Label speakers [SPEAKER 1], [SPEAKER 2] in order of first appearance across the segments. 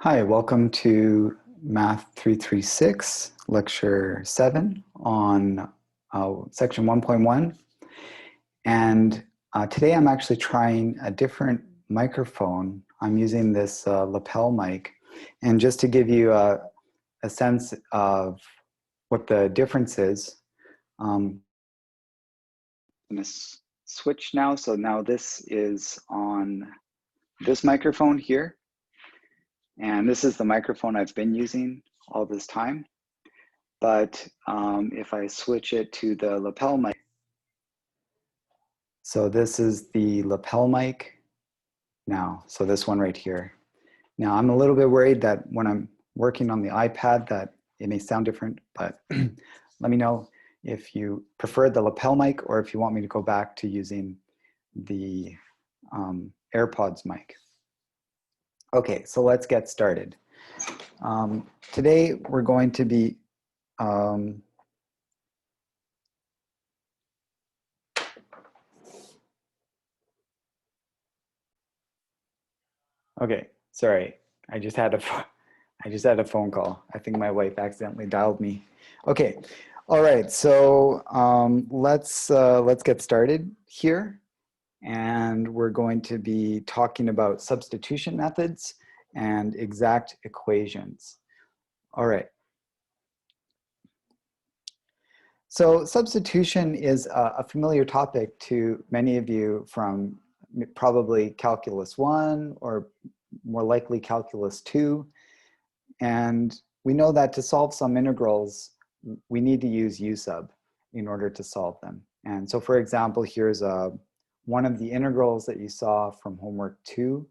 [SPEAKER 1] Hi, welcome to MATH336, Lecture 7 on Section 1.1. And today I'm actually trying a different microphone. I'm using this lapel mic. And just to give you a sense of what the difference is, I'm going to switch now. So now this is on this microphone here. And this is the microphone I've been using all this time. But if I switch it to the lapel mic, so this is the lapel mic now. So this one right here. Now I'm a little bit worried that when I'm working on the iPad that it may sound different, but let me know if you prefer the lapel mic or if you want me to go back to using the AirPods mic. Okay, so let's get started. Today we're going to be okay, sorry, I just had a phone call. I think my wife accidentally dialed me. Okay, all right, so let's get started here. And we're going to be talking about substitution methods and exact equations. All right. So substitution is a familiar topic to many of you from probably Calculus 1 or more likely Calculus 2. And we know that to solve some integrals, we need to use u sub in order to solve them. And so for example, here's one of the integrals that you saw from homework 2.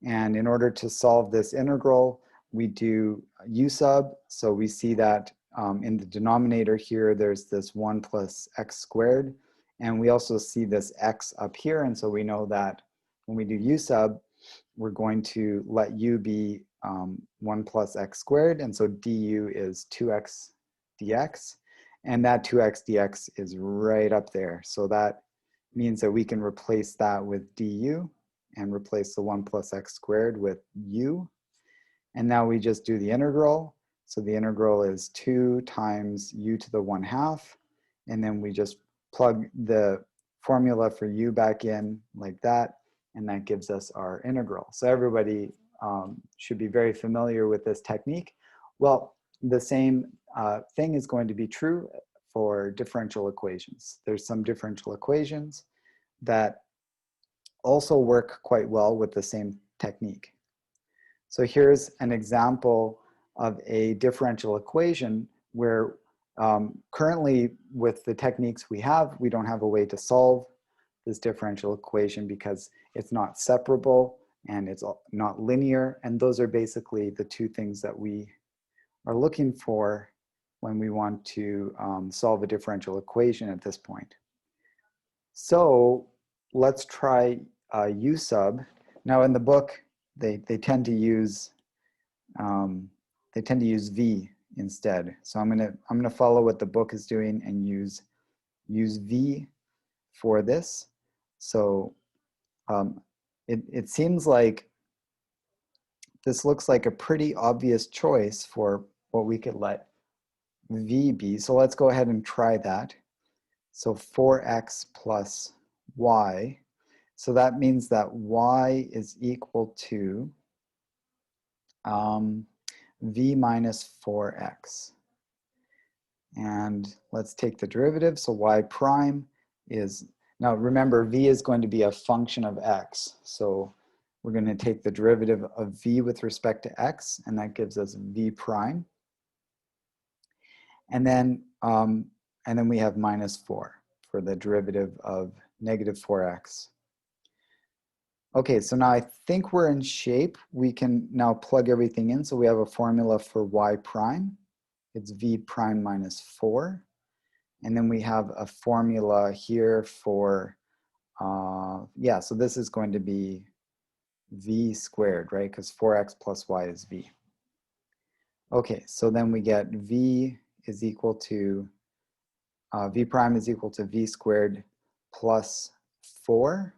[SPEAKER 1] And in order to solve this integral, we do u sub. So we see that in the denominator here, there's this 1 plus x squared. And we also see this x up here. And so we know that when we do u sub, we're going to let u be 1 plus x squared. And so du is 2x dx. And that 2x dx is right up there. So that means that we can replace that with du and replace the 1 plus x squared with u. And now we just do the integral. So the integral is 2 times u to the 1/2. And then we just plug the formula for u back in like that. And that gives us our integral. So everybody should be very familiar with this technique. Well, the same thing is going to be true for differential equations. There's some differential equations that also work quite well with the same technique. So here's an example of a differential equation where currently with the techniques we have, we don't have a way to solve this differential equation because it's not separable and it's not linear. And those are basically the two things that we are looking for when we want to solve a differential equation at this point. So let's try u sub. Now in the book, they tend to use v instead. So I'm gonna follow what the book is doing and use v for this. So it seems like this looks like a pretty obvious choice for what we could let v be. So let's go ahead and try that. So 4x plus y. So that means that y is equal to v minus 4x. And let's take the derivative. So y prime is, now remember, v is going to be a function of x. So we're going to take the derivative of v with respect to x, and that gives us v prime. And then we have minus 4 for the derivative of negative 4x. Okay, so now I think we're in shape. We can now plug everything in. So we have a formula for y prime. It's v prime minus 4. And then we have a formula here for, yeah, so this is going to be v squared, right? Because 4x plus y is v. Okay, so then we get v is equal to, v prime is equal to v squared plus 4.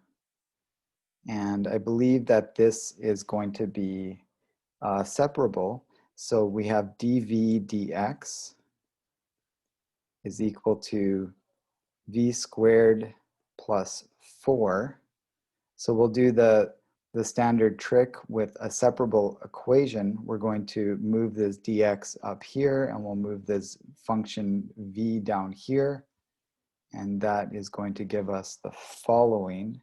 [SPEAKER 1] And I believe that this is going to be separable. So we have dv dx is equal to v squared plus 4. So we'll do the standard trick with a separable equation. We're going to move this dx up here, and we'll move this function v down here. And that is going to give us the following.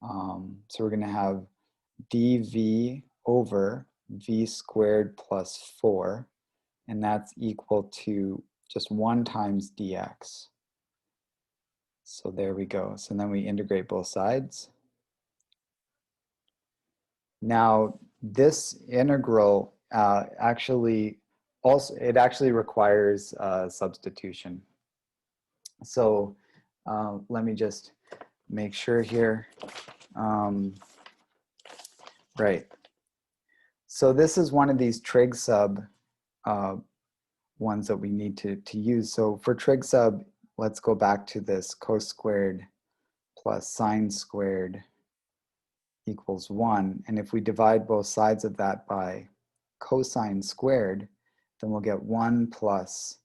[SPEAKER 1] So we're going to have dv over v squared plus 4, and that's equal to just 1 times dx. So there we go. So then we integrate both sides. Now this integral actually requires substitution. So let me just make sure here. Right. So this is one of these trig sub ones that we need to use. So for trig sub, let's go back to this cos squared plus sine squared equals 1. And if we divide both sides of that by cosine squared, then we'll get 1 plus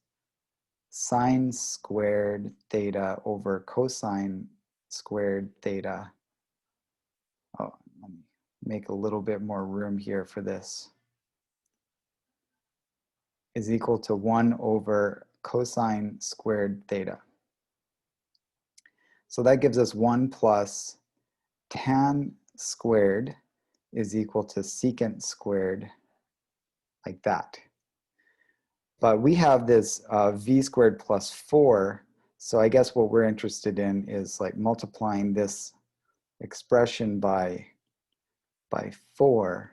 [SPEAKER 1] sine squared theta over cosine squared theta. Oh, let me make a little bit more room here for this. Is equal to 1 over cosine squared theta. So that gives us 1 plus tan squared is equal to secant squared, like that. But we have this v squared plus 4, so I guess what we're interested in is like multiplying this expression by 4.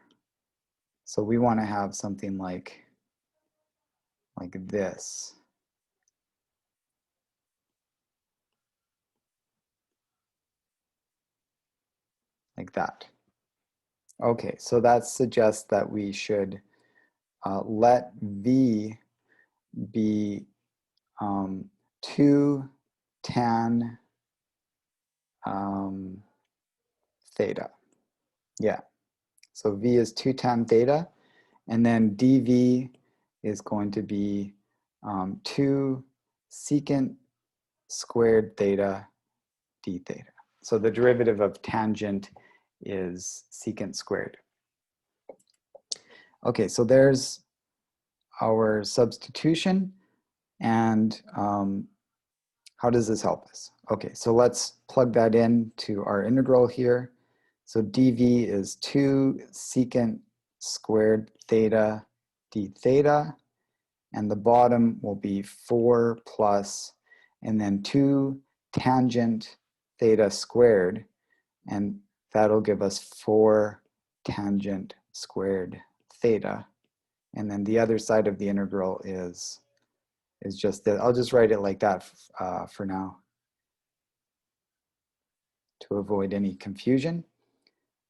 [SPEAKER 1] So we want to have something like this. Like that. Okay, so that suggests that we should let v be 2 tan theta. Yeah, so v is 2 tan theta, and then dv is going to be 2 secant squared theta d theta. So the derivative of tangent is secant squared. Okay, so there's our substitution. And how does this help us? Okay, so let's plug that in to our integral here. So dv is 2 secant squared theta d theta, and the bottom will be 4 plus, and then 2 tangent theta squared, and that'll give us 4 tangent squared theta. And then the other side of the integral is just that. I'll just write it like that for now to avoid any confusion.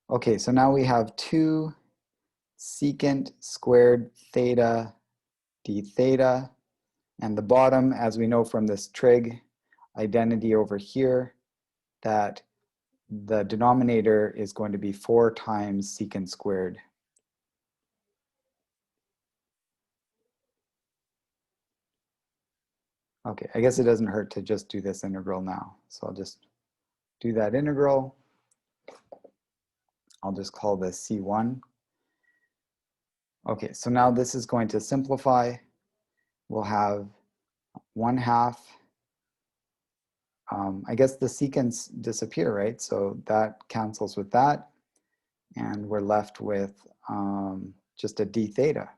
[SPEAKER 1] Okay, so now we have 2 secant squared theta d theta, and the bottom, as we know from this trig identity over here, that the denominator is going to be 4 times secant squared. Okay, I guess it doesn't hurt to just do this integral now. So I'll just do that integral. I'll just call this C1. Okay, so now this is going to simplify. We'll have 1/2. I guess the secants disappear, right? So that cancels with that. And we're left with just a d theta.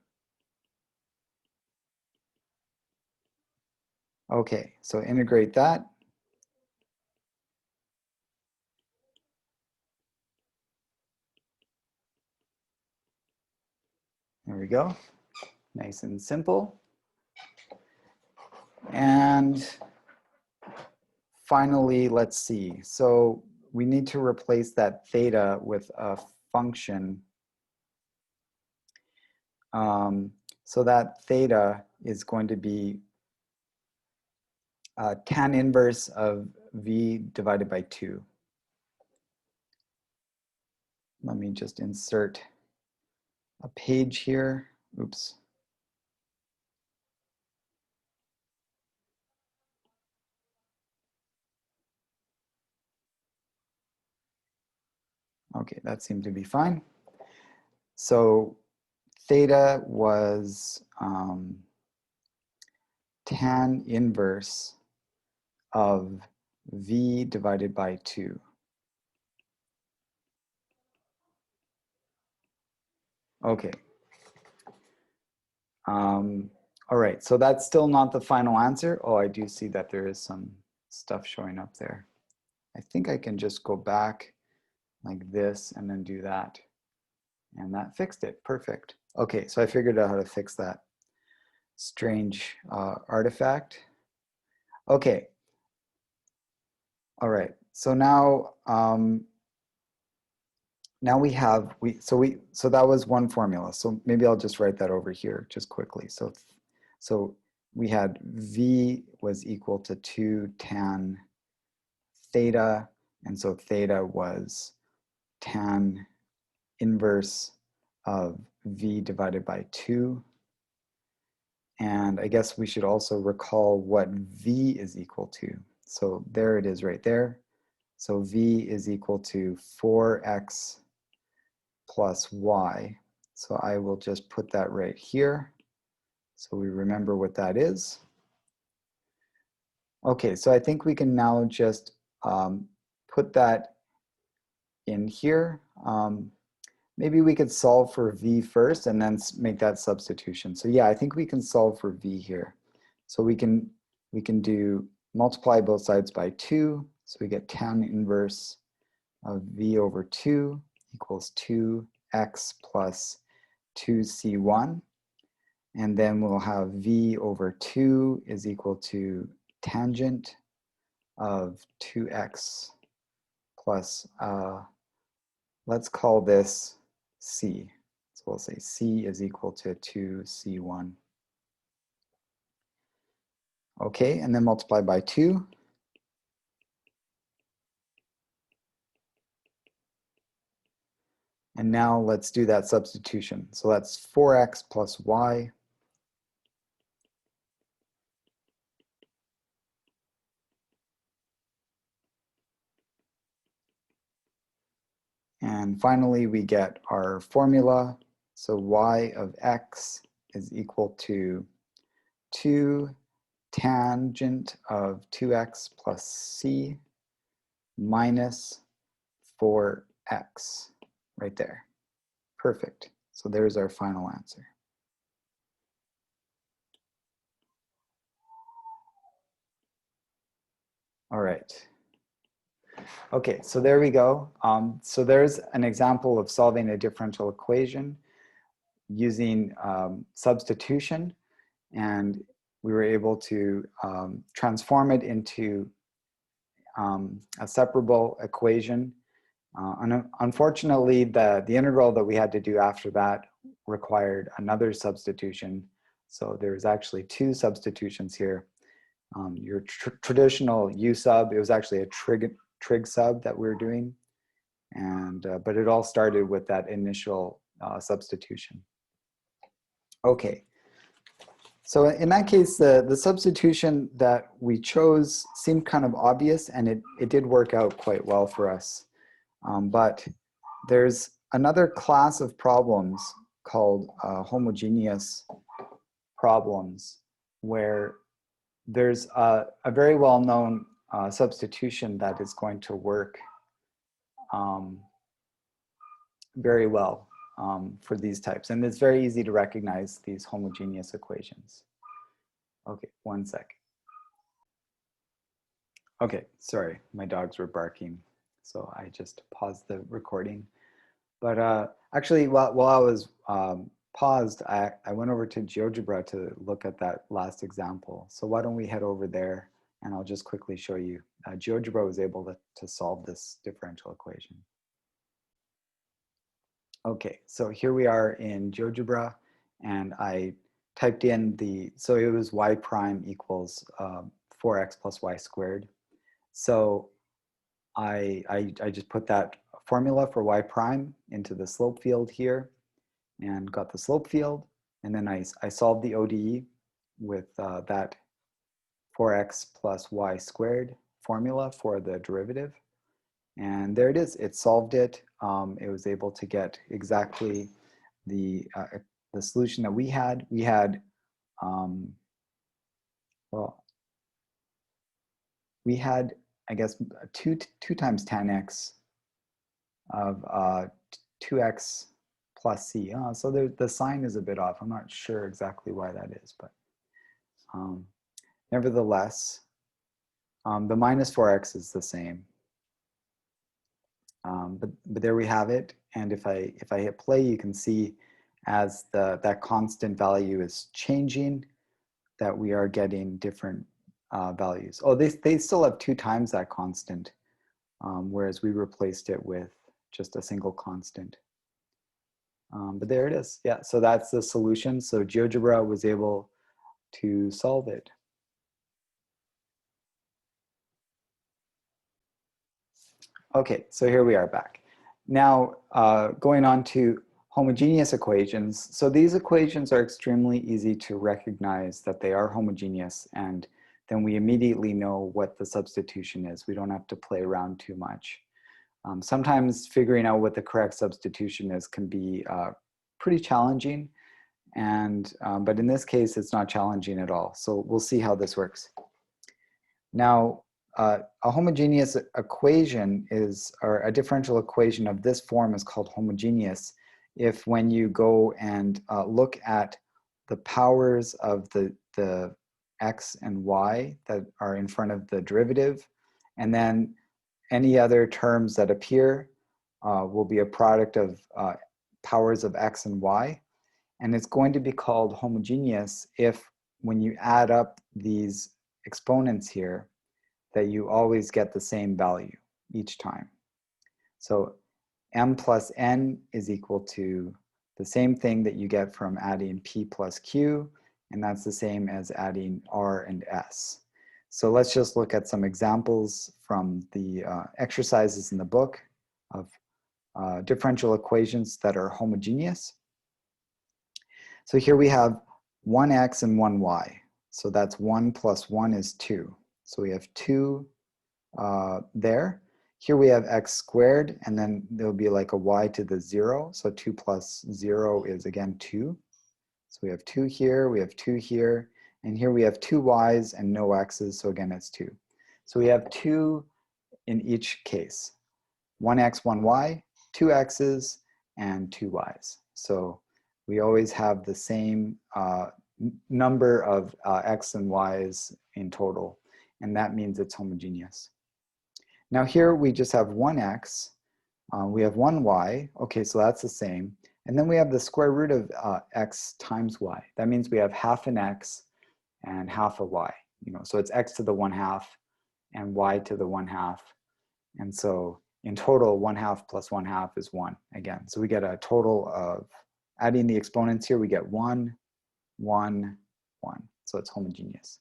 [SPEAKER 1] Okay, so integrate that. There we go. Nice and simple. And finally, let's see. So we need to replace that theta with a function. So that theta is going to be tan inverse of v divided by 2. Let me just insert a page here. Oops. Okay, that seemed to be fine. So theta was tan inverse of v divided by 2. Okay. All right, so that's still not the final answer. Oh, I do see that there is some stuff showing up there. I think I can just go back like this and then do that. And that fixed it, perfect. Okay, so I figured out how to fix that strange artifact. Okay, all right, so now now we have, so that was one formula. So maybe I'll just write that over here just quickly. So we had V was equal to 2 tan theta, and so theta was tan inverse of V divided by 2. And I guess we should also recall what V is equal to. So there it is right there. So V is equal to 4x plus y. So I will just put that right here so we remember what that is. Okay, so I think we can now just put that in here. Maybe we could solve for v first and then make that substitution. So yeah, I think we can solve for v here. So we can do multiply both sides by 2. So we get tan inverse of v over 2 equals 2x plus 2c1. And then we'll have v over 2 is equal to tangent of 2x plus, let's call this c. So we'll say c is equal to 2c1. Okay, and then multiply by 2. And now let's do that substitution. So that's 4x plus y. And finally, we get our formula. So y of x is equal to 2 tangent of 2x plus c minus 4x, right there. Perfect. So there's our final answer. All right. Okay, so there we go. So there's an example of solving a differential equation using substitution, and we were able to transform it into a separable equation. Unfortunately, the integral that we had to do after that required another substitution. So there's actually 2 substitutions here. Your traditional U sub, it was actually a trig sub that we were doing. And, but it all started with that initial substitution. Okay, so in that case, the substitution that we chose seemed kind of obvious, and it did work out quite well for us. But there's another class of problems called homogeneous problems, where there's a very well-known substitution that is going to work very well for these types. And it's very easy to recognize these homogeneous equations. Okay, one sec. Okay, sorry, my dogs were barking, so I just paused the recording. But actually, while I was paused, I went over to GeoGebra to look at that last example. So why don't we head over there, and I'll just quickly show you. GeoGebra was able to solve this differential equation. Okay, so here we are in GeoGebra, and I typed in so it was y prime equals 4x plus y squared. So I just put that formula for y prime into the slope field here, and got the slope field. And then I solved the ODE with that 4x plus y squared formula for the derivative. And there it is. It solved it. It was able to get exactly the solution that we had. We had, well, we had, I guess, 2 times tan x of 2x plus c. So the sign is a bit off. I'm not sure exactly why that is, but nevertheless, the minus 4x is the same. But there we have it. And if I hit play, you can see as that constant value is changing, that we are getting different values. Oh, they still have 2 times that constant, whereas we replaced it with just a single constant. But there it is. Yeah, so that's the solution. So GeoGebra was able to solve it. Okay, so here we are back. Now, going on to homogeneous equations. So these equations are extremely easy to recognize that they are homogeneous, and then we immediately know what the substitution is. We don't have to play around too much. Sometimes figuring out what the correct substitution is can be pretty challenging, but in this case, it's not challenging at all. So we'll see how this works. Now, a homogeneous equation or a differential equation of this form is called homogeneous if when you go and look at the powers of the x and y that are in front of the derivative, and then any other terms that appear will be a product of powers of x and y. And it's going to be called homogeneous if when you add up these exponents here, that you always get the same value each time. So m plus n is equal to the same thing that you get from adding p plus q, and that's the same as adding r and s. So let's just look at some examples from the exercises in the book of differential equations that are homogeneous. So here we have 1x and 1y. So that's 1 plus 1 is 2. So we have 2 there. Here we have x squared, and then there'll be like a y to the 0. So 2 plus 0 is again 2. So we have 2 here, we have 2 here, and here we have 2 y's and no x's, so again it's 2. So we have 2 in each case. 1x, 1y, 2 x's, and 2 y's. So we always have the same number of x and y's in total, and that means it's homogeneous. Now here we just have 1x, we have 1y, okay, so that's the same. And then we have the square root of x times y. That means we have half an x and half a y. So it's x to the 1/2 and y to the 1/2. And so in total, 1/2 plus 1/2 is 1 again. So we get a total of, adding the exponents here, we get 1, 1, 1. So it's homogeneous.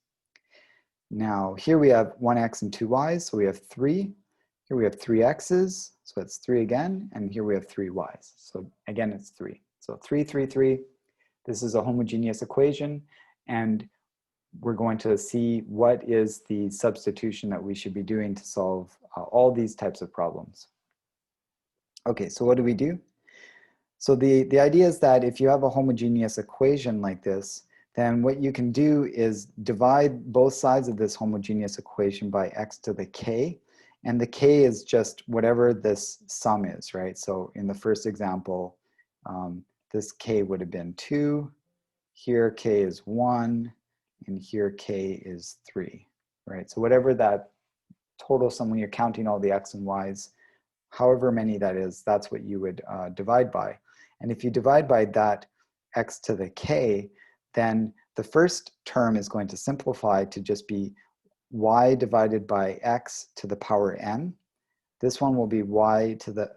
[SPEAKER 1] Now here we have 1x and 2 y's, so we have 3. Here we have 3 x's, so it's 3 again, and here we have 3 y's. So again, it's 3. So 3, 3, 3. This is a homogeneous equation, and we're going to see what is the substitution that we should be doing to solve all these types of problems. Okay, so what do we do? So the idea is that if you have a homogeneous equation like this, then what you can do is divide both sides of this homogeneous equation by x to the k. And the k is just whatever this sum is, right? So in the first example, this k would have been 2. Here k is 1. And here k is 3, right? So whatever that total sum, when you're counting all the x and y's, however many that is, that's what you would divide by. And if you divide by that x to the k, then the first term is going to simplify to just be y divided by x to the power n. This one will be y to the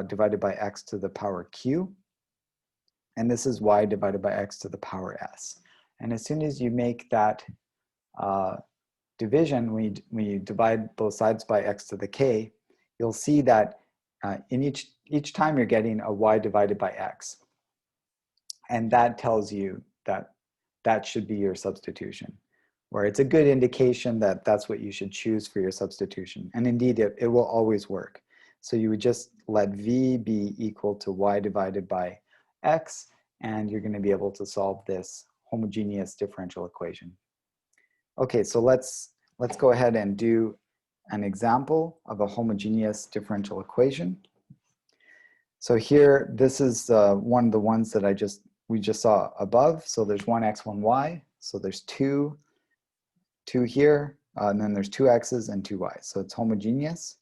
[SPEAKER 1] divided by x to the power q. And this is y divided by x to the power s. And as soon as you make that division, when you divide both sides by x to the k, you'll see that in each time you're getting a y divided by x. And that tells you that that should be your substitution, or it's a good indication that that's what you should choose for your substitution. And indeed, it will always work. So you would just let v be equal to y divided by x, and you're going to be able to solve this homogeneous differential equation. Okay, so let's go ahead and do an example of a homogeneous differential equation. So here, this is one of the ones that we just saw above. So there's 1x, 1y. So there's 2 here, and then there's 2x's and 2y's. So it's homogeneous.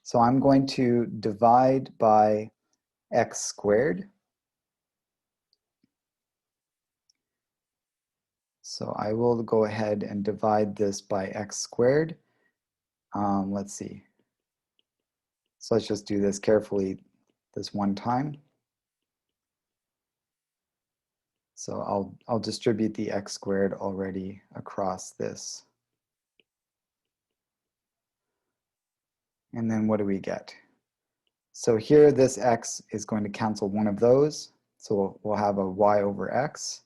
[SPEAKER 1] So I'm going to divide by x squared. So I will go ahead and divide this by x squared. Let's see. So let's just do this carefully this one time. So I'll distribute the x squared already across this. And then what do we get? So here this x is going to cancel one of those. So we'll have a y over x.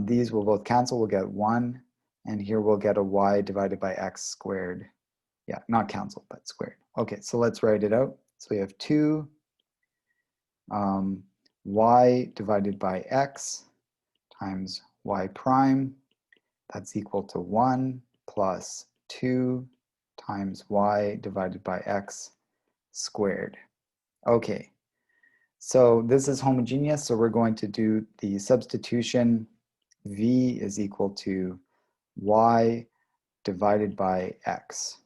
[SPEAKER 1] These will both cancel, we'll get 1. And here we'll get a y divided by x squared. Yeah, not cancel, but squared. Okay, so let's write it out. So we have 2 y divided by x times y prime. That's equal to 1 plus 2 times y divided by x squared. Okay, so this is homogeneous, so we're going to do the substitution. V is equal to y divided by x.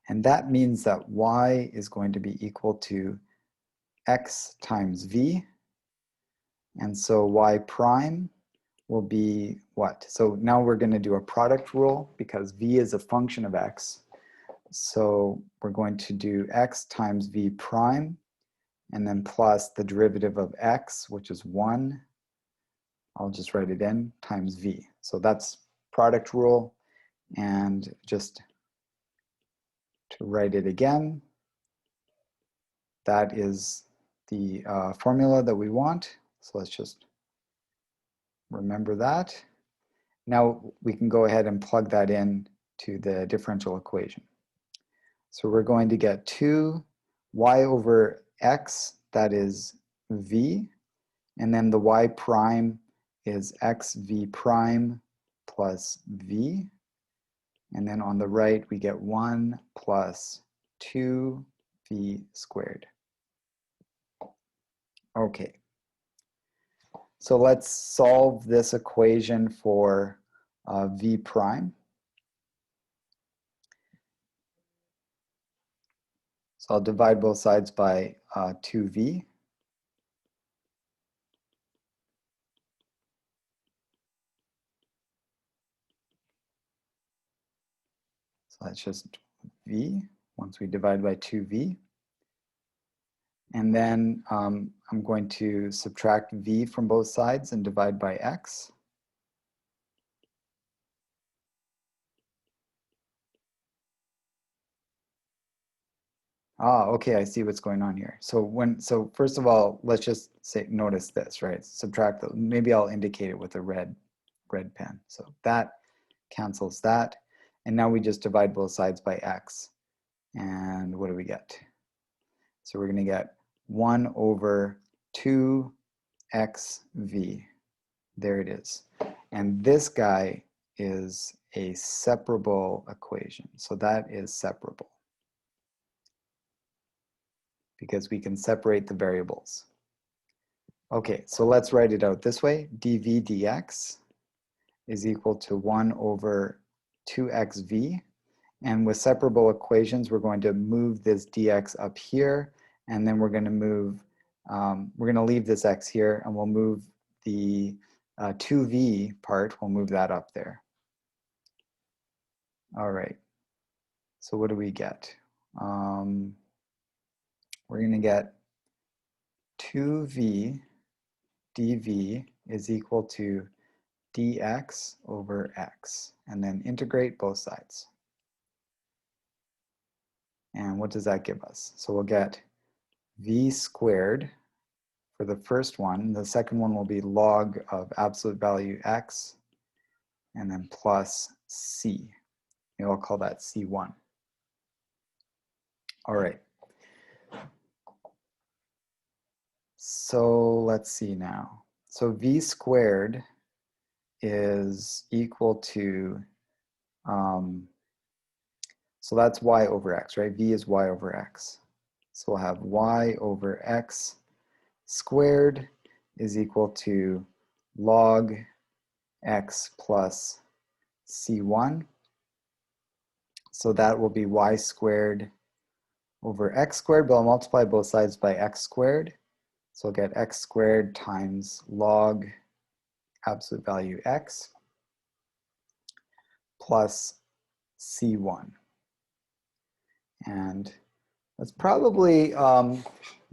[SPEAKER 1] And that means that y is going to be equal to x times v. And so y prime will be what? So now we're going to do a product rule because v is a function of x. So we're going to do x times v prime, and then plus the derivative of x, which is 1. I'll just write it in, times v. So that's product rule. And just to write it again, that is the formula that we want. So let's just remember that. Now we can go ahead and plug that in to the differential equation. So we're going to get 2 y over x, that is v, and then the y prime is x v prime plus v. And then on the right, we get 1 plus 2 v squared. Okay. So let's solve this equation for v prime. So I'll divide both sides by 2v. So that's just v once we divide by 2v. And then I'm going to subtract v from both sides and divide by x. Ah, okay, I see what's going on here. So first of all, let's just notice this, right? Subtract, maybe I'll indicate it with a red pen. So that cancels that. And now we just divide both sides by x. And what do we get? So we're gonna get 1 over 2xv. There it is. And this guy is a separable equation. So that is separable, because we can separate the variables. Okay, so let's write it out this way. dv dx is equal to 1 over 2xv. And with separable equations, we're going to move this dx up here, and then we're going to move, we're going to leave this x here, and we'll move the 2v part, we'll move that up there. All right, so what do we get? We're going to get 2v dv is equal to dx over x, and then integrate both sides. And what does that give us? So we'll get v squared for the first one. The second one will be log of absolute value x, and then plus c. Maybe I'll call that C1. All right. So let's see now. So v squared is equal to, so that's y over x, right? V is y over x. So we'll have y over x squared is equal to log x plus c1. So that will be y squared over x squared, but I'll multiply both sides by x squared. So I'll get x squared times log absolute value x plus c1. And that's probably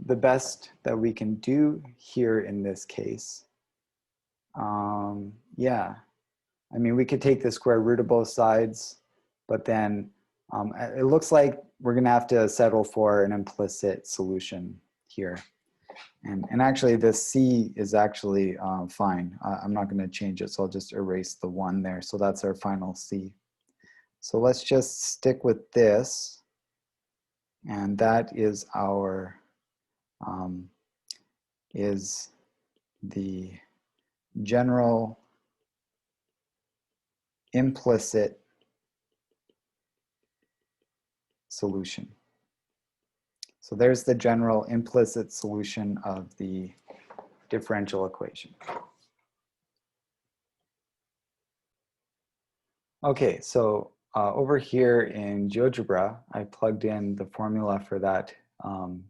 [SPEAKER 1] the best that we can do here in this case. Yeah, I mean, we could take the square root of both sides, but then it looks like we're gonna have to settle for an implicit solution here. And actually this C is actually fine. I'm not gonna change it, so I'll just erase the 1 there. So that's our final C. So let's just stick with this. And that is our, is the general implicit solution. So there's the general implicit solution of the differential equation. Okay, so over here in GeoGebra, I plugged in the formula for that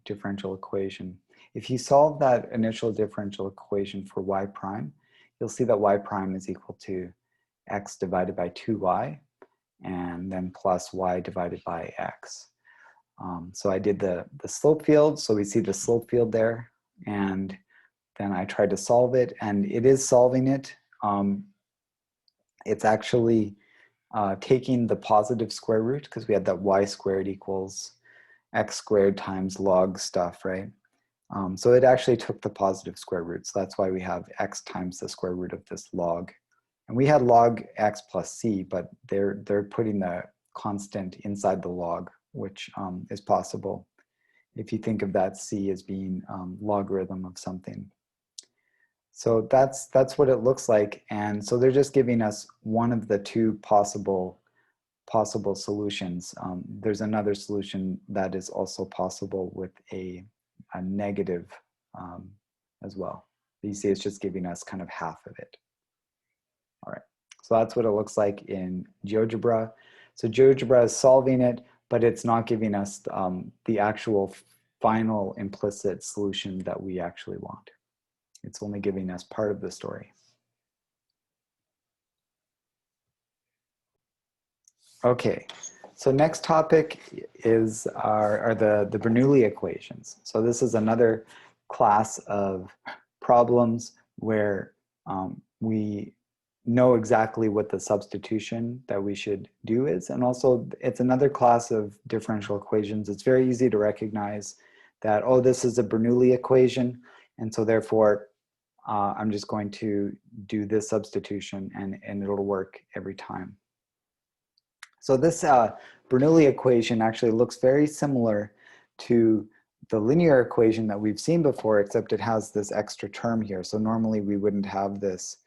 [SPEAKER 1] differential equation. If you solve that initial differential equation for y prime, you'll see that y prime is equal to x divided by 2y, and then plus y divided by x. So I did the slope field, so we see the slope field there, and then I tried to solve it, and it is solving it. It's actually taking the positive square root, because we had that y squared equals x squared times log stuff, right? So it actually took the positive square root, so that's why we have x times the square root of this log. And we had log x plus c, but they're putting the constant inside the log, which is possible if you think of that c as being logarithm of something. So that's what it looks like. And so they're just giving us one of the two possible solutions. There's another solution that is also possible with a negative as well. You see it's just giving us kind of half of it. All right, so that's what it looks like in GeoGebra. So GeoGebra is solving it, but it's not giving us the actual final implicit solution that we actually want. It's only giving us part of the story. Okay, so next topic is are the Bernoulli equations. So this is another class of problems where we know exactly what the substitution that we should do is, and also it's another class of differential equations. It's very easy to recognize that, oh, this is a Bernoulli equation, and so therefore I'm just going to do this substitution and it'll work every time. So this Bernoulli equation actually looks very similar to the linear equation that we've seen before, except it has this extra term here. So normally we wouldn't have this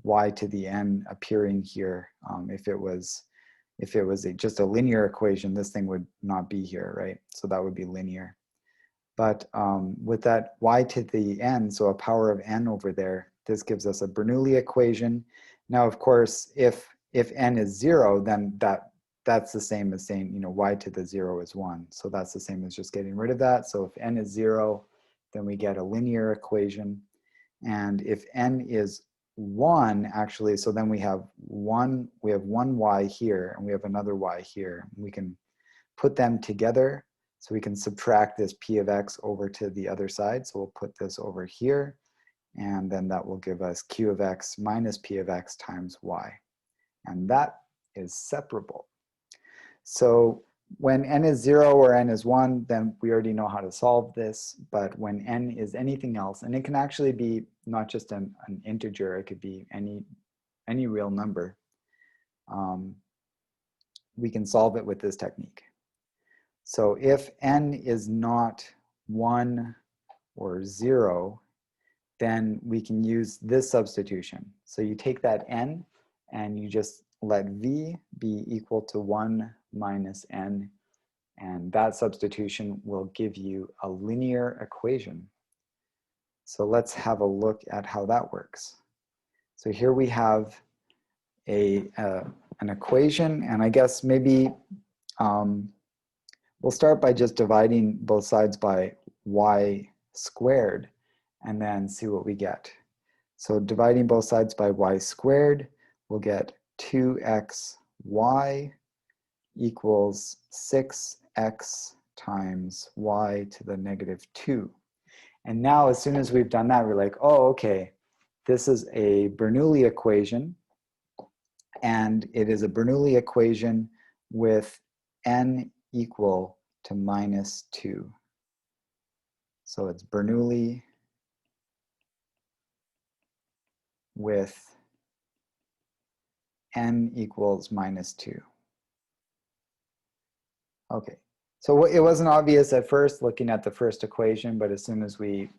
[SPEAKER 1] y to the n appearing here. If it was just a linear equation, this thing would not be here, right? So that would be linear. But with that y to the n, so a power of n over there, this gives us a Bernoulli equation. Now, of course, if n is 0, then that's the same as saying, you know, y to the 0 is 1. So that's the same as just getting rid of that. So if n is 0, then we get a linear equation. And if n is 1, actually, so then we have one y here, and we have another y here. We can put them together. So we can subtract this p of x over to the other side. So we'll put this over here, and then that will give us q of x minus p of x times y. And that is separable. So when n is 0 or n is 1, then we already know how to solve this. But when n is anything else, and it can actually be not just an integer, it could be any real number, we can solve it with this technique. So if n is not 1 or 0, then we can use this substitution. So you take that n and you just let v be equal to 1 minus n, and that substitution will give you a linear equation. So let's have a look at how that works. So here we have an equation, and I guess maybe we'll start by just dividing both sides by y squared and then see what we get. So dividing both sides by y squared, we'll get 2xy equals 6x times y to the negative 2. And now as soon as we've done that, we're like, oh, okay, this is a Bernoulli equation, and it is a Bernoulli equation with n equal to minus 2. So it's Bernoulli with n equals minus 2. Okay, so it wasn't obvious at first looking at the first equation, but as soon as we,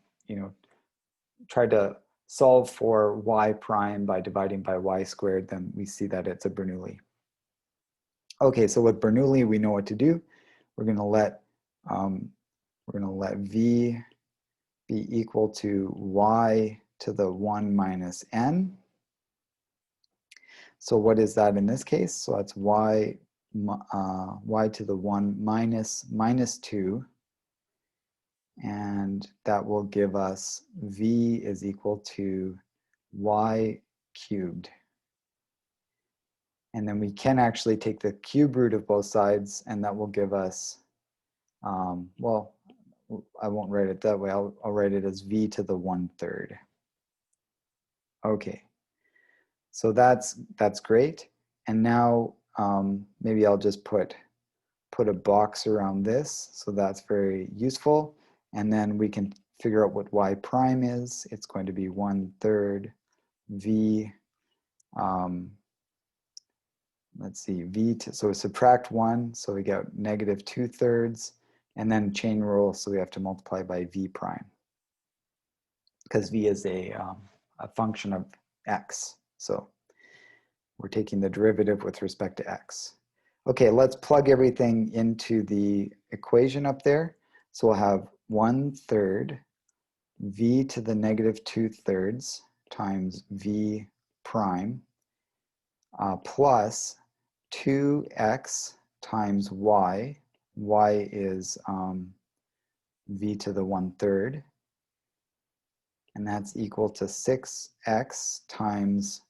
[SPEAKER 1] tried to solve for y prime by dividing by y squared, then we see that it's a Bernoulli. Okay, so with Bernoulli, we know what to do. We're going to let v be equal to y to the 1 minus n. So what is that in this case? So that's y to the 1 minus 2. And that will give us v is equal to y cubed. And then we can actually take the cube root of both sides, and that will give us, well, I won't write it that way. I'll write it as v to the 1/3. Okay, so that's great. And now maybe I'll just put a box around this, so that's very useful. And then we can figure out what y prime is. It's going to be 1/3 v, let's see, so subtract 1, so we get negative 2/3, and then chain rule, so we have to multiply by v prime, because v is a function of x. So we're taking the derivative with respect to x. Okay, let's plug everything into the equation up there. So we'll have 1/3 v to the negative 2/3 times v prime plus 2x times y. Y is v to the 1/3. And that's equal to 6x times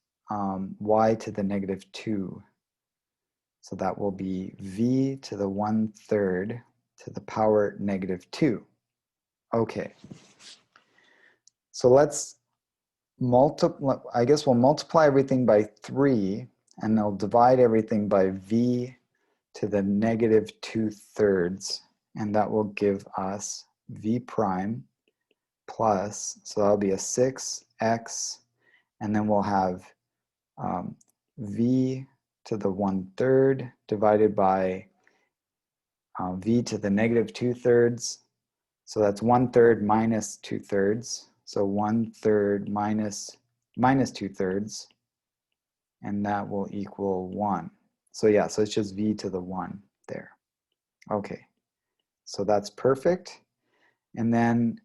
[SPEAKER 1] y to the negative 2. So that will be v to the 1/3 to the power negative 2. Okay. So let's multiply, I guess we'll multiply everything by 3, and they'll divide everything by v to the negative 2/3, and that will give us v prime plus, so that'll be a 6x, and then we'll have v to the 1/3 divided by v to the negative 2/3. So that's 1/3 minus 2/3. So 1/3 minus 2/3, and that will equal 1. So yeah, so it's just v to the 1 there. Okay, so that's perfect. And then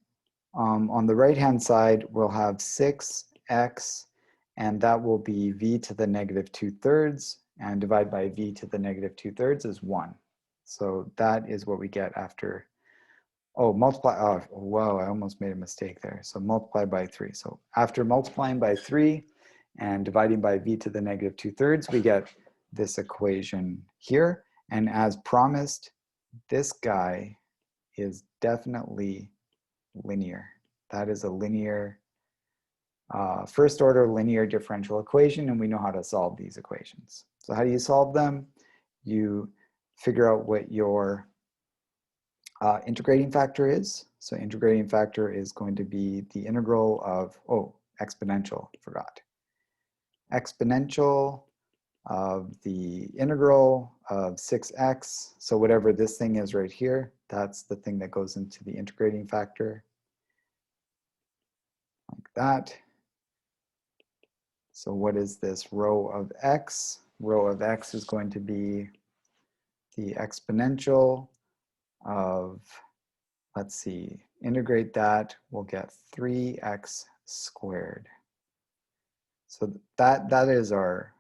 [SPEAKER 1] on the right-hand side, we'll have 6x, and that will be v to the negative 2/3, and divide by v to the negative 2/3 is 1. So that is what we get after, multiply, whoa, I almost made a mistake there. So multiply by 3. So after multiplying by 3 and dividing by v to the negative 2/3, we get this equation here. And as promised, this guy is definitely linear. That is a linear, first order linear differential equation, and we know how to solve these equations. So how do you solve them? You figure out what your integrating factor is. So integrating factor is going to be the integral of, oh, exponential, forgot. Exponential of the integral of 6x. So whatever this thing is right here, that's the thing that goes into the integrating factor. Like that. So what is this row of x? Row of x is going to be the exponential of, let's see, integrate that, we'll get 3x squared. So that is our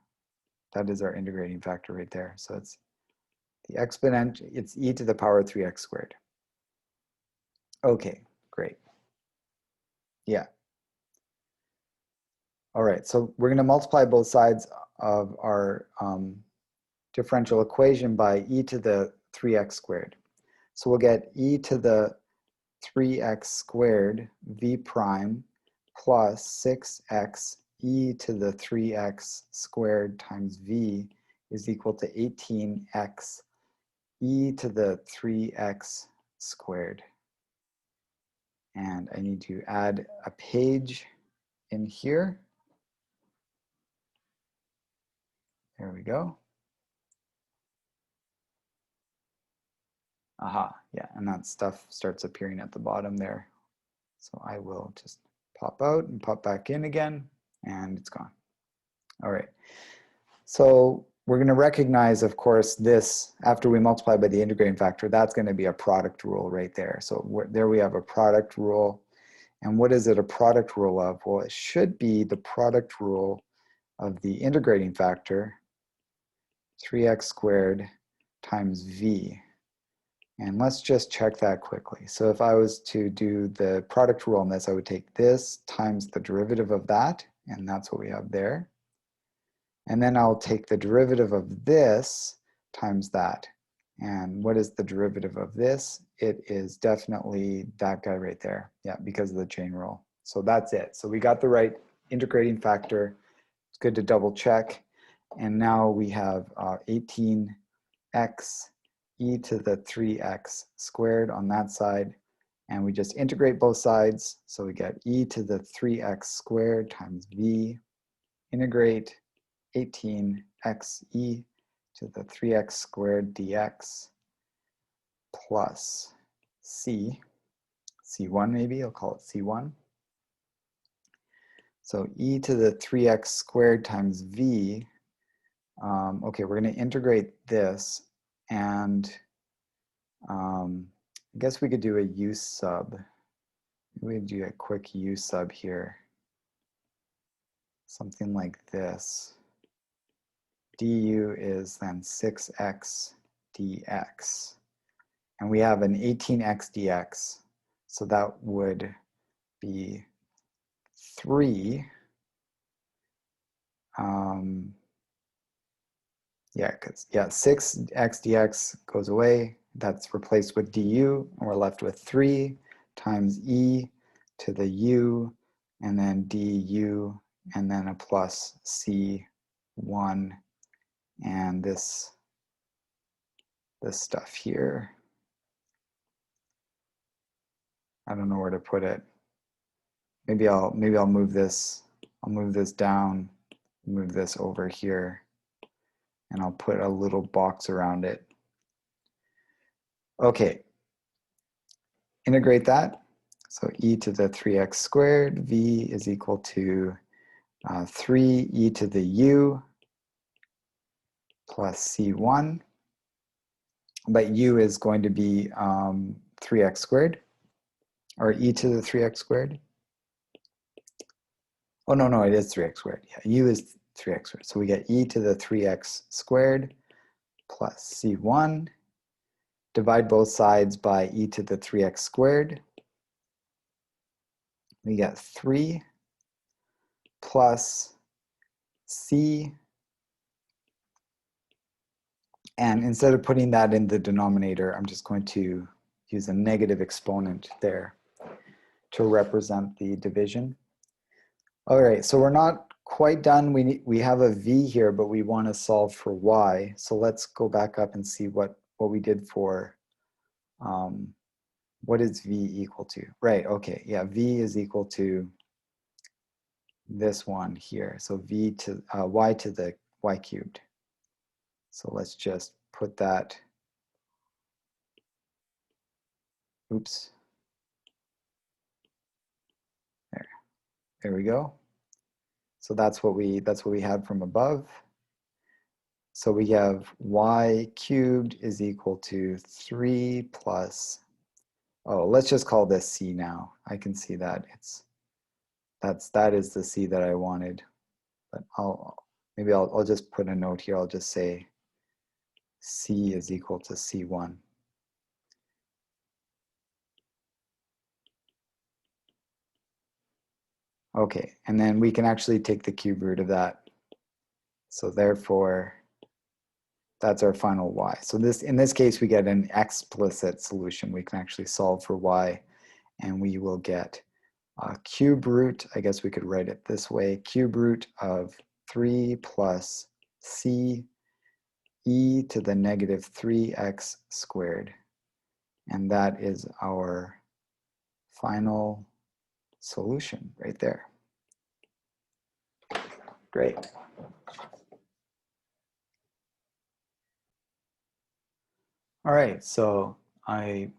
[SPEAKER 1] integrating factor right there. So it's the exponent, it's e to the power of 3x squared. Okay, great. Yeah. All right, so we're going to multiply both sides of our differential equation by e to the 3x squared. So we'll get e to the 3x squared v prime plus 6x e to the 3x squared times v is equal to 18x e to the 3x squared. And I need to add a page in here. There we go. Aha, yeah, and that stuff starts appearing at the bottom there. So I will just pop out and pop back in again, and it's gone. All right, so we're going to recognize, of course, this, after we multiply by the integrating factor, that's going to be a product rule right there. So there we have a product rule. And what is it a product rule of? Well, it should be the product rule of the integrating factor, 3x squared times v. And let's just check that quickly. So if I was to do the product rule on this, I would take this times the derivative of that, and that's what we have there. And then I'll take the derivative of this times that. And what is the derivative of this? It is definitely that guy right there. Yeah, because of the chain rule. So that's it. So we got the right integrating factor. It's good to double check. And now we have 18x e to the 3x squared on that side. And we just integrate both sides. So we get e to the 3x squared times v. Integrate 18x e to the 3x squared dx plus c1 maybe, I'll call it c1. So e to the 3x squared times v, okay, we're going to integrate this, and I guess we could do a u sub. We could do a quick u sub here. Something like this. Du is then 6x dx. And we have an 18x dx. So that would be 3. Yeah, 6x dx goes away. That's replaced with du, and we're left with 3 times e to the u, and then du, and then a plus c1, and this stuff here. I don't know where to put it. Maybe I'll move this. I'll move this down, move this over here, and I'll put a little box around it. Okay. Integrate that. So e to the 3x squared, v is equal to 3 e to the u plus c1. But u is going to be 3x squared, or e to the 3x squared. Oh, no, it is 3x squared. Yeah, u is 3x squared. So we get e to the 3x squared plus c1. Divide both sides by e to the 3x squared. We get 3 plus c. And instead of putting that in the denominator, I'm just going to use a negative exponent there to represent the division. All right, so we're not quite done. We have a v here, but we want to solve for y. So let's go back up and see what what we did for, what is v equal to? Right, okay, yeah, v is equal to this one here. So v to y to the y cubed. So let's just put that, oops. There we go. So that's what we had from above. So we have y cubed is equal to 3 plus, oh, let's just call this c now. I can see that that is the c that I wanted. But maybe I'll just put a note here. I'll just say c is equal to c1. Okay, and then we can actually take the cube root of that. So therefore, that's our final y. So in this case, we get an explicit solution. We can actually solve for y, and we will get a cube root, I guess we could write it this way, cube root of 3 plus c e to the negative 3x squared. And that is our final solution right there. Great. All right, so I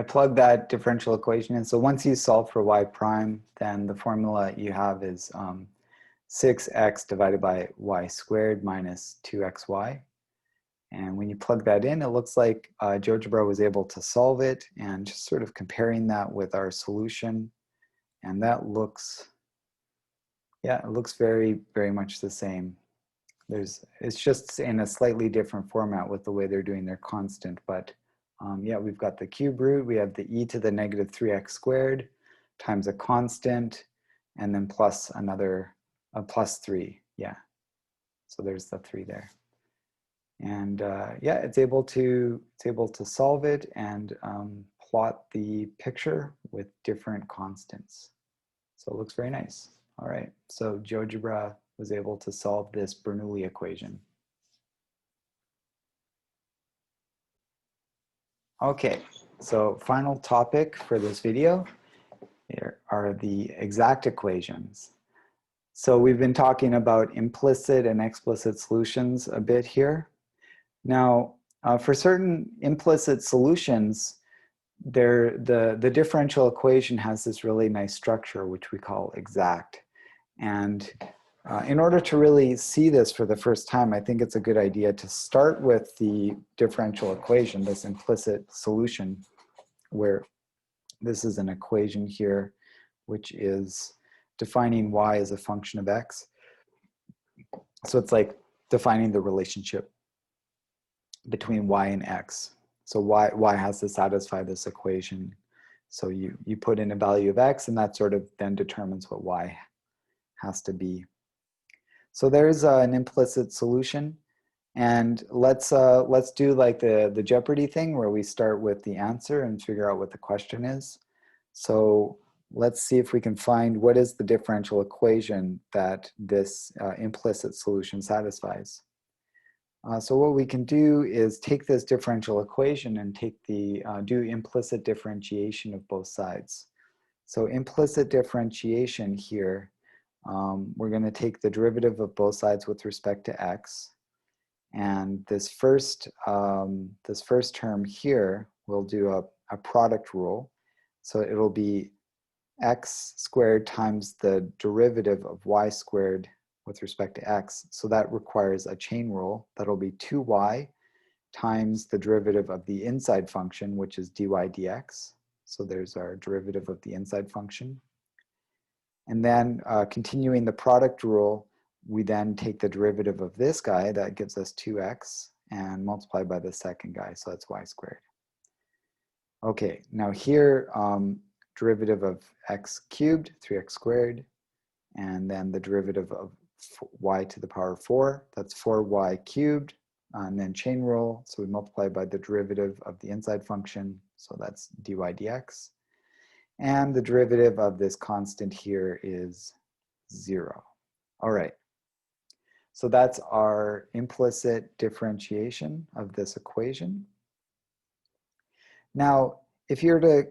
[SPEAKER 1] plugged that differential equation in. So once you solve for y prime, then the formula you have is 6x divided by y squared minus 2xy. And when you plug that in, it looks like GeoGebra was able to solve it, and just sort of comparing that with our solution. And that looks, yeah, it looks very, very much the same. It's just in a slightly different format with the way they're doing their constant, but yeah, we've got the cube root, we have the e to the negative 3x squared times a constant, and then plus another, plus 3, yeah. So there's the 3 there. And yeah, it's able to solve it and plot the picture with different constants. So it looks very nice. All right, so GeoGebra was able to solve this Bernoulli equation. Okay, so final topic for this video here are the exact equations. So we've been talking about implicit and explicit solutions a bit here. Now, for certain implicit solutions, the differential equation has this really nice structure, which we call exact. And in order to really see this for the first time, I think it's a good idea to start with the differential equation, this implicit solution, where this is an equation here, which is defining y as a function of x. So it's like defining the relationship between y and x. So y has to satisfy this equation. So you put in a value of x, and that sort of then determines what y has to be. So there's an implicit solution, and let's do like the Jeopardy thing where we start with the answer and figure out what the question is. So let's see if we can find what is the differential equation that this implicit solution satisfies. So what we can do is take this differential equation and take do implicit differentiation of both sides. So implicit differentiation here, we're going to take the derivative of both sides with respect to x. And this first term here, we'll do a product rule. So it'll be x squared times the derivative of y squared with respect to x. So that requires a chain rule. That'll be 2y times the derivative of the inside function, which is dy dx. So there's our derivative of the inside function. And then continuing the product rule, we then take the derivative of this guy, that gives us 2x, and multiply by the second guy, so that's y squared. Okay, now here, derivative of x cubed, 3x squared, and then the derivative of y to the power 4, that's 4y cubed, and then chain rule, so we multiply by the derivative of the inside function, so that's dy dx. And the derivative of this constant here is 0. All right, so that's our implicit differentiation of this equation. Now, if you're to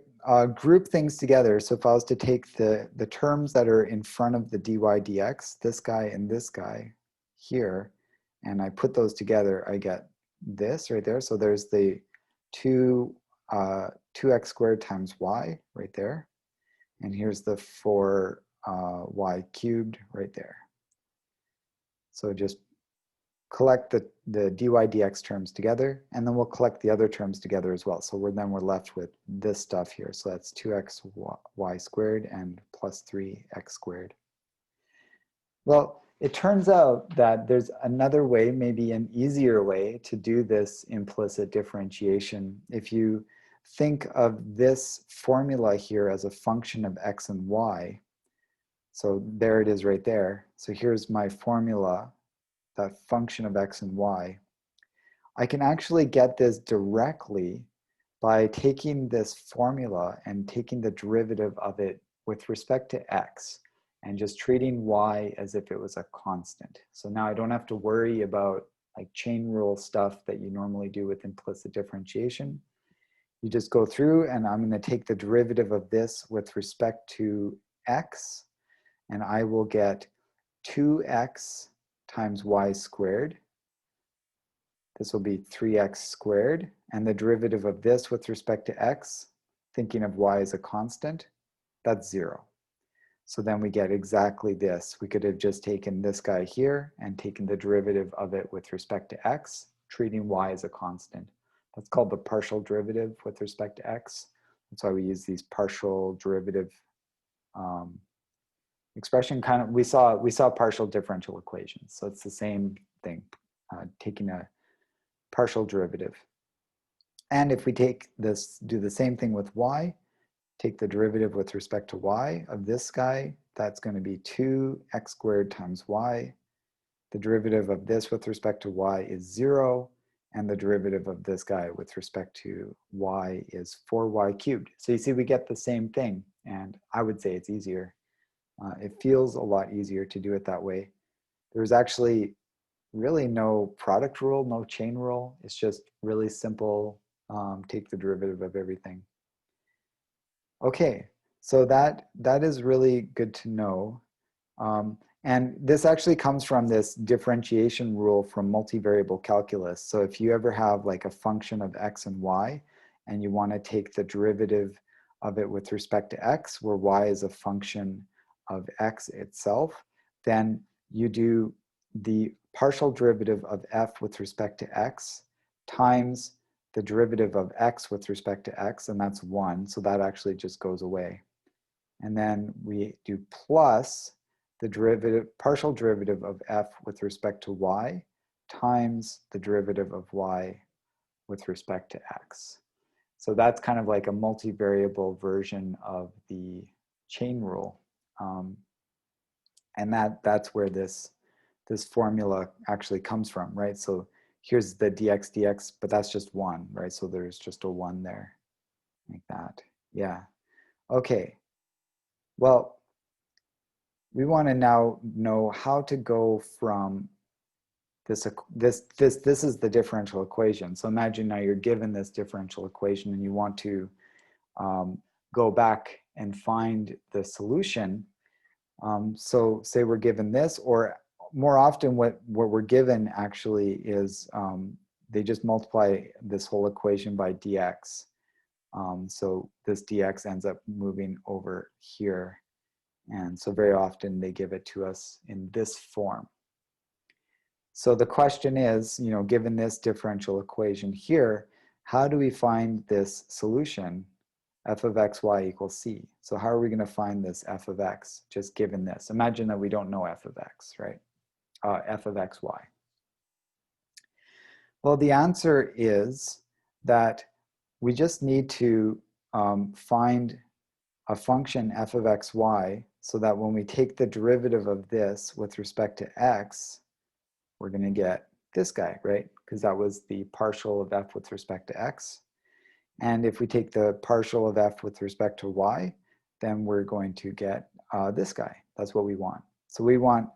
[SPEAKER 1] group things together, so if I was to take the terms that are in front of the dy dx, this guy and this guy here, and I put those together, I get this right there. So there's the 2x squared times y right there. And here's the 4y cubed right there. So just collect the dy dx terms together, and then we'll collect the other terms together as well. So then we're left with this stuff here. So that's 2x y squared and plus 3x squared. Well, it turns out that there's another way, maybe an easier way, to do this implicit differentiation. If you think of this formula here as a function of x and y, so there it is right there. So here's my formula, that function of x and y. I can actually get this directly by taking this formula and taking the derivative of it with respect to x and just treating y as if it was a constant. So now I don't have to worry about like chain rule stuff that you normally do with implicit differentiation. You just go through, and I'm going to take the derivative of this with respect to x, and I will get 2x times y squared. This will be 3x squared, and the derivative of this with respect to x, thinking of y as a constant, that's 0. So then we get exactly this. We could have just taken this guy here and taken the derivative of it with respect to x, treating y as a constant. That's called the partial derivative with respect to x. That's why we use these partial derivative expression. Kind of, we saw partial differential equations. So it's the same thing, taking a partial derivative. And if we take this, do the same thing with y, take the derivative with respect to y of this guy, that's going to be 2x squared times y. The derivative of this with respect to y is 0, and the derivative of this guy with respect to y is 4y cubed. So you see we get the same thing, and I would say it's easier. It feels a lot easier to do it that way. There's actually really no product rule, no chain rule. It's just really simple, take the derivative of everything. Okay, so that is really good to know. And this actually comes from this differentiation rule from multivariable calculus. So if you ever have like a function of x and y, and you want to take the derivative of it with respect to x, where y is a function of x itself, then you do the partial derivative of f with respect to x times the derivative of x with respect to x, and that's 1, so that actually just goes away. And then we do plus the partial derivative of f with respect to y times the derivative of y with respect to x. So that's kind of like a multivariable version of the chain rule. And that's where this formula actually comes from, right? So here's the dx dx, but that's just 1, right? So there's just a 1 there, like that. Yeah. Okay. Well, we want to now know how to go from this is the differential equation. So imagine now you're given this differential equation and you want to go back and find the solution. So say we're given this, or more often what we're given actually is they just multiply this whole equation by dx. So this dx ends up moving over here. And so very often they give it to us in this form. So the question is, given this differential equation here, how do we find this solution, f of xy equals c? So how are we going to find this f of x, just given this? Imagine that we don't know f of x, right? F of xy. Well, the answer is that we just need to find a function f of xy so that when we take the derivative of this with respect to x, we're going to get this guy, right? Because that was the partial of f with respect to x. And if we take the partial of f with respect to y, then we're going to get this guy. That's what we want. So we want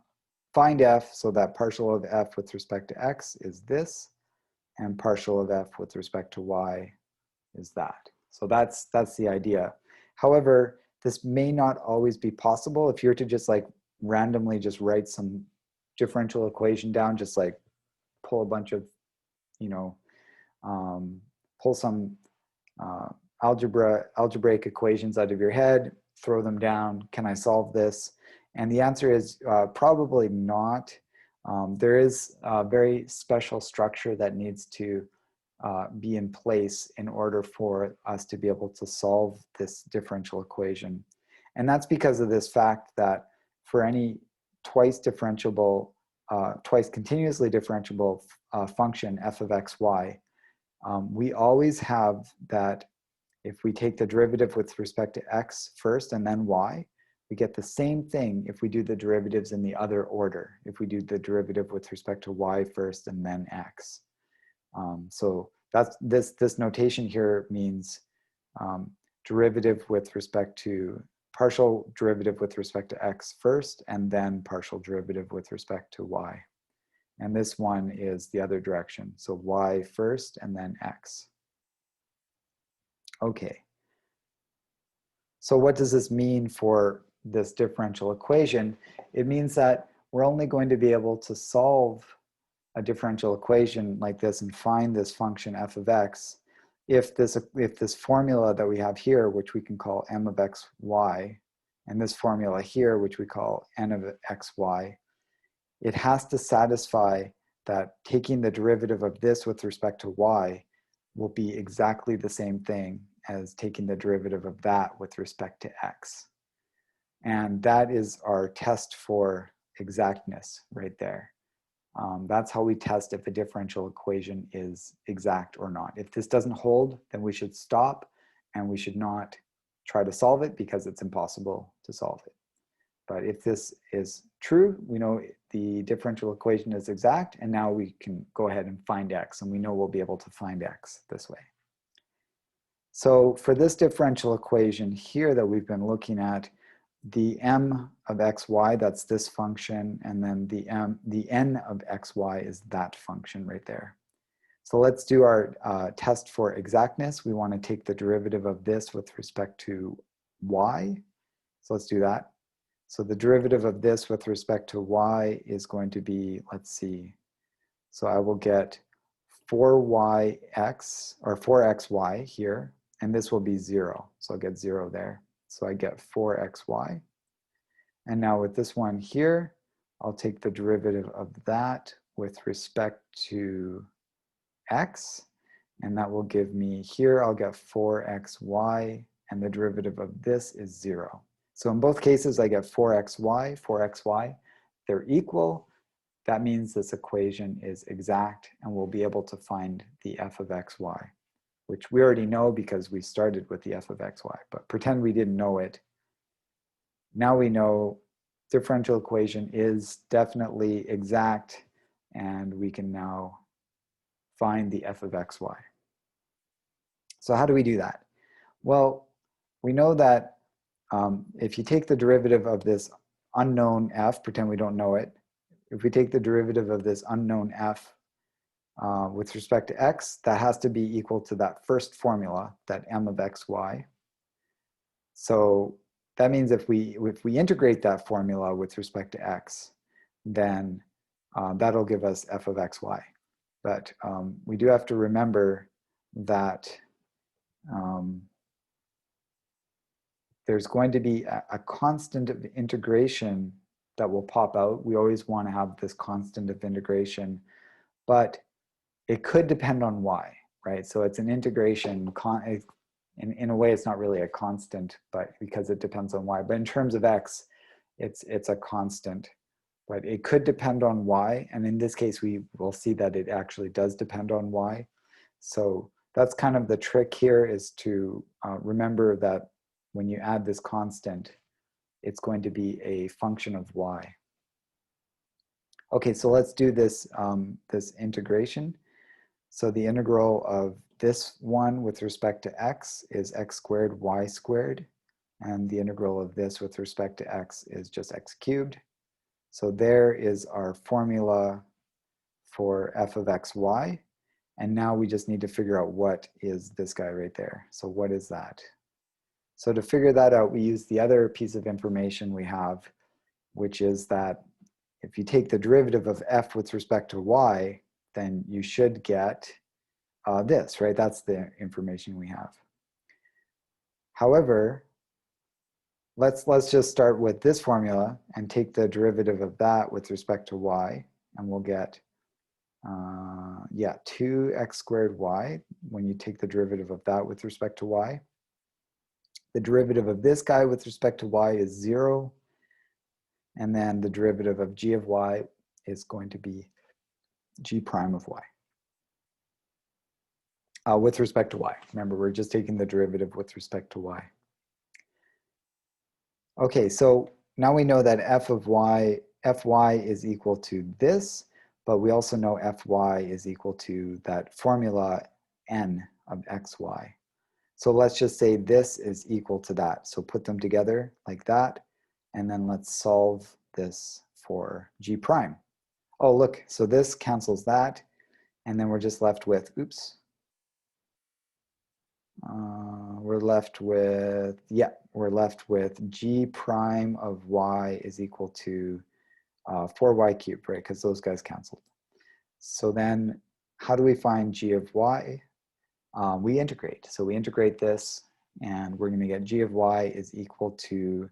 [SPEAKER 1] find f so that partial of f with respect to x is this, and partial of f with respect to y is that. So that's the idea. However, this may not always be possible. If you're to just like randomly just write some differential equation down, just like pull a bunch of, you know, pull some algebraic equations out of your head, throw them down. Can I solve this? And the answer is probably not. There is a very special structure that needs to be in place in order for us to be able to solve this differential equation. And that's because of this fact that for any twice continuously differentiable function f of xy, we always have that if we take the derivative with respect to x first and then y, we get the same thing if we do the derivatives in the other order, if we do the derivative with respect to y first and then x. So that's this notation here means derivative with respect to partial derivative with respect to x first and then partial derivative with respect to y. And this one is the other direction. So y first and then x. Okay. So what does this mean for this differential equation? It means that we're only going to be able to solve a differential equation like this and find this function f of x if this formula that we have here, which we can call m of xy, and this formula here, which we call n of xy, it has to satisfy that taking the derivative of this with respect to y will be exactly the same thing as taking the derivative of that with respect to x. And that is our test for exactness right there. That's how we test if a differential equation is exact or not. If this doesn't hold, then we should stop and we should not try to solve it because it's impossible to solve it. But if this is true, we know the differential equation is exact, and now we can go ahead and find x, and we know we'll be able to find x this way. So for this differential equation here that we've been looking at, the m of xy, that's this function, and then the n of xy is that function right there. So let's do our test for exactness. We want to take the derivative of this with respect to y. So let's do that. So the derivative of this with respect to y is going to be, let's see, so I will get 4yx, or 4xy here, and this will be 0. So I'll get 0 there. So I get 4xy. And now with this one here, I'll take the derivative of that with respect to x, and that will give me, here I'll get 4xy, and the derivative of this is 0. So in both cases, I get 4xy, they're equal. That means this equation is exact, and we'll be able to find the f of xy, which we already know because we started with the f of xy, but pretend we didn't know it. Now we know differential equation is definitely exact, and we can now find the f of xy. So how do we do that? Well, we know that if you take the derivative of this unknown f, pretend we don't know it, if we take the derivative of this unknown f with respect to x, that has to be equal to that first formula, that m of xy. So that means if we integrate that formula with respect to x, then that'll give us f of xy. But we do have to remember that there's going to be a constant of integration that will pop out. We always want to have this constant of integration, but it could depend on y, right? So it's an integration, in a way it's not really a constant, but because it depends on y. But in terms of x, it's a constant, but it could depend on y. And in this case, we will see that it actually does depend on y. So that's kind of the trick here, is to remember that when you add this constant, it's going to be a function of y. Okay, so let's do this, this integration. So the integral of this one with respect to x is x squared y squared, and the integral of this with respect to x is just x cubed. So there is our formula for f of xy. And now we just need to figure out what is this guy right there. So what is that? So to figure that out, we use the other piece of information we have, which is that if you take the derivative of f with respect to y, then you should get this, right? That's the information we have. However, let's just start with this formula and take the derivative of that with respect to y, and we'll get 2x squared y when you take the derivative of that with respect to y. The derivative of this guy with respect to y is 0, and then the derivative of g of y is going to be g prime of y. With respect to y. Remember, we're just taking the derivative with respect to y. Okay, so now we know that fy is equal to this, but we also know fy is equal to that formula n of xy. So let's just say this is equal to that. So put them together like that, and then let's solve this for g prime. Oh, look, so this cancels that, and then we're just left with, we're left with g prime of y is equal to 4y cubed, right? Because those guys canceled. So then how do we find g of y? We integrate. So we integrate this, and we're going to get g of y is equal to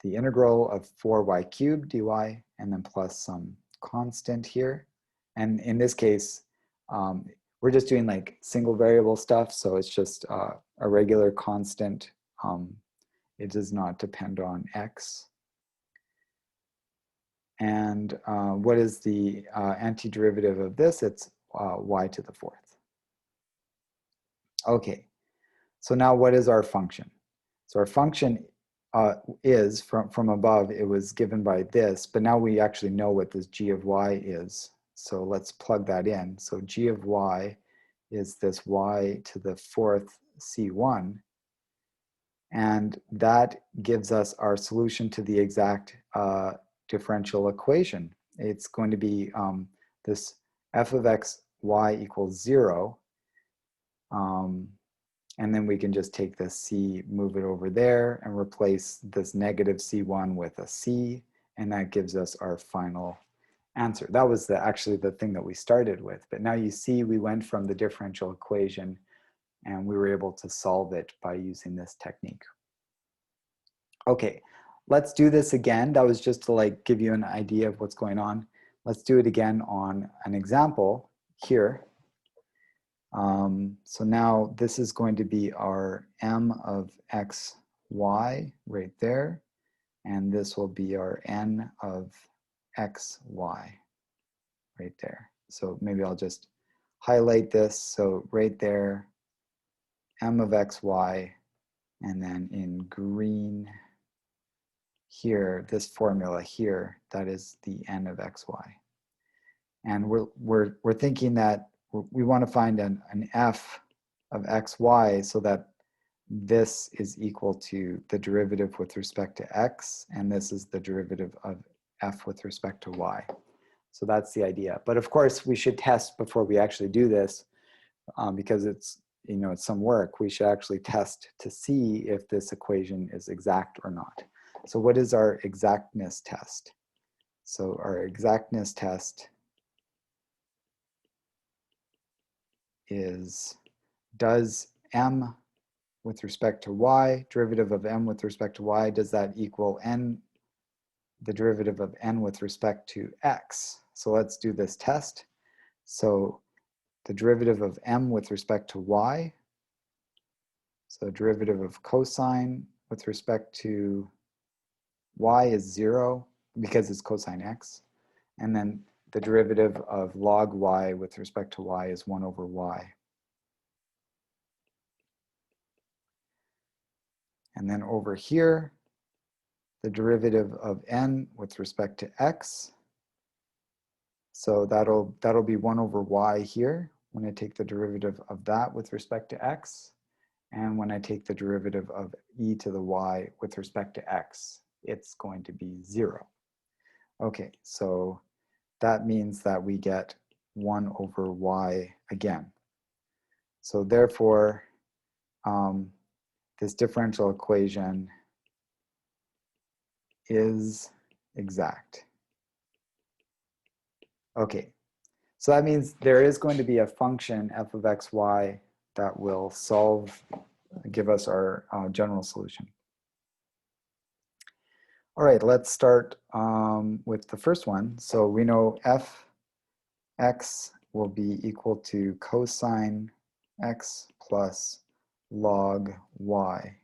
[SPEAKER 1] the integral of 4y cubed dy, and then plus some constant here. And in this case, we're just doing like single variable stuff, so it's just a regular constant. It does not depend on x. And what is the antiderivative of this? It's y to the 4th. Okay, so now what is our function? So our function is, from above, it was given by this, but now we actually know what this g of y is. So let's plug that in. So g of y is this y to the 4th c1, and that gives us our solution to the exact differential equation. It's going to be this f of x y equals 0, and then we can just take this c, move it over there, and replace this negative c1 with a c, and that gives us our final answer. That was actually the thing that we started with, but now you see we went from the differential equation and we were able to solve it by using this technique. Okay, let's do this again. That was just to like give you an idea of what's going on. Let's do it again on an example here. So now this is going to be our m of x, y right there. And this will be our n of x, y right there. So maybe I'll just highlight this. So right there, m of x, y, and then in green here, this formula here, that is the n of x, y. And we're thinking that we want to find an f of x, y so that this is equal to the derivative with respect to x, and this is the derivative of f with respect to y. So that's the idea. But of course, we should test before we actually do this, because it's some work. We should actually test to see if this equation is exact or not. So what is our exactness test? So our exactness test is, does m with respect to y, derivative of m with respect to y, does that equal n, the derivative of n with respect to x? So let's do this test. So the derivative of m with respect to y, so derivative of cosine with respect to y is 0 because it's cosine x, and then the derivative of log y with respect to y is 1 over y. And then over here, the derivative of n with respect to x, so that'll be 1 over y here when I take the derivative of that with respect to x, and when I take the derivative of e to the y with respect to x, it's going to be 0. Okay, so that means that we get 1 over y again. So therefore, this differential equation is exact. Okay, so that means there is going to be a function f of x, y that will give us our general solution. All right, let's start with the first one. So we know f x will be equal to cosine x plus log y.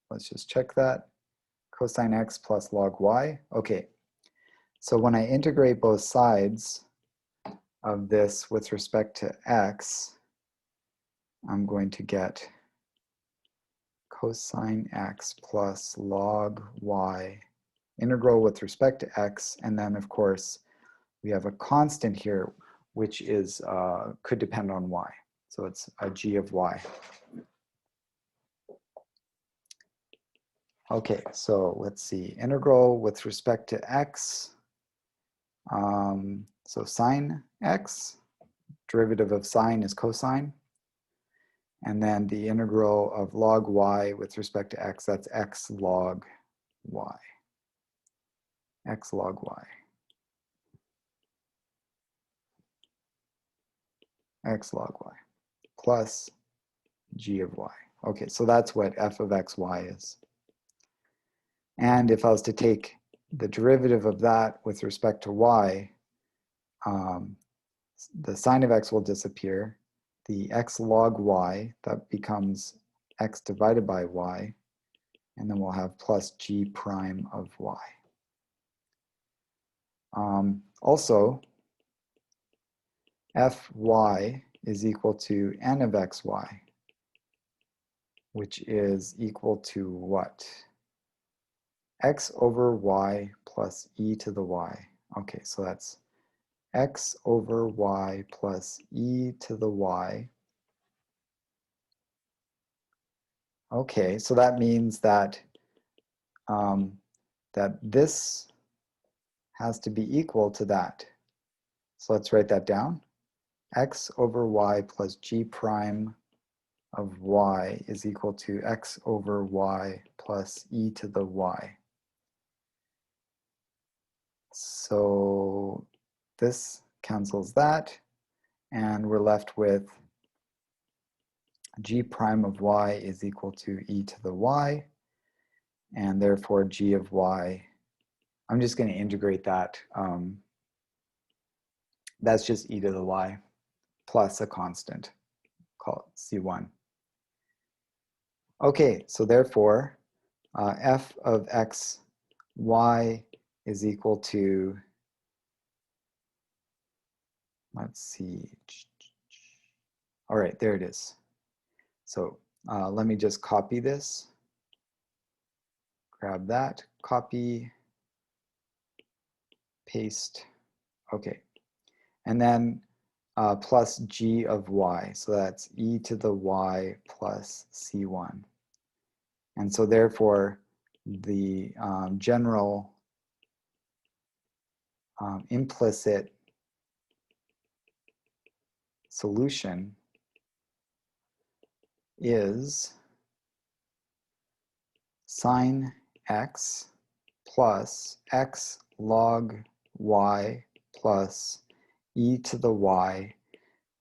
[SPEAKER 1] Let's just check that. Cosine x plus log y. Okay, so when I integrate both sides of this with respect to x, I'm going to get cosine x plus log y, integral with respect to x, and then of course we have a constant here which is could depend on y. So it's a g of y. Okay, so let's see, integral with respect to x. So sine x, derivative of sine is cosine. And then the integral of log y with respect to x, that's x log y. X log y. X log y plus g of y. Okay, so that's what f of x, y is. And if I was to take the derivative of that with respect to y, the sine of x will disappear. The x log y, that becomes x divided by y, and then we'll have plus g prime of y. Also, fy is equal to n of xy, which is equal to what? X over y plus e to the y. Okay, so that's x over y plus e to the y. Okay, so that means that that this has to be equal to that. So let's write that down. X over y plus g prime of y is equal to x over y plus e to the y. So this cancels that, and we're left with g prime of y is equal to e to the y, and therefore g of y, I'm just going to integrate that. That's just e to the y plus a constant called c1. Okay, so therefore f of x, y is equal to, let's see, all right, there it is. So let me just copy this, grab that, copy, paste, okay. And then plus g of y, so that's e to the y plus c1. And so therefore, the general implicit solution is sine x plus x log y plus e to the y,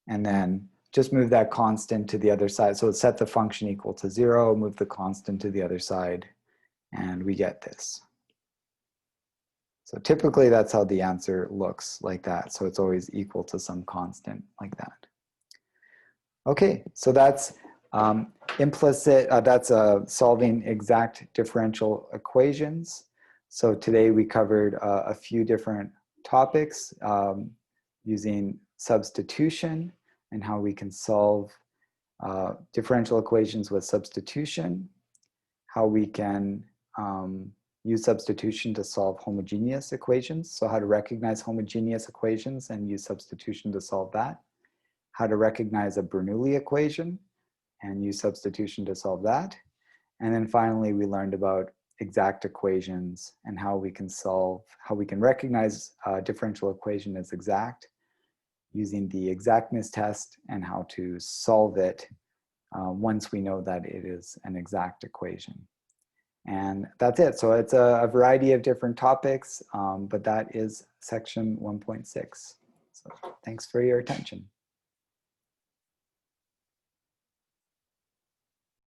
[SPEAKER 1] and then just move that constant to the other side. So set the function equal to 0, move the constant to the other side, and we get this. So typically that's how the answer looks, like that. So it's always equal to some constant like that. Okay, so that's implicit, that's solving exact differential equations. So today we covered a few different topics using substitution and how we can solve differential equations with substitution, how we can use substitution to solve homogeneous equations, so how to recognize homogeneous equations and use substitution to solve that, how to recognize a Bernoulli equation and use substitution to solve that, and then finally we learned about exact equations and how we can recognize a differential equation as exact using the exactness test and how to solve it once we know that it is an exact equation. And that's it. So it's a variety of different topics, but that is section 1.6. So thanks for your attention.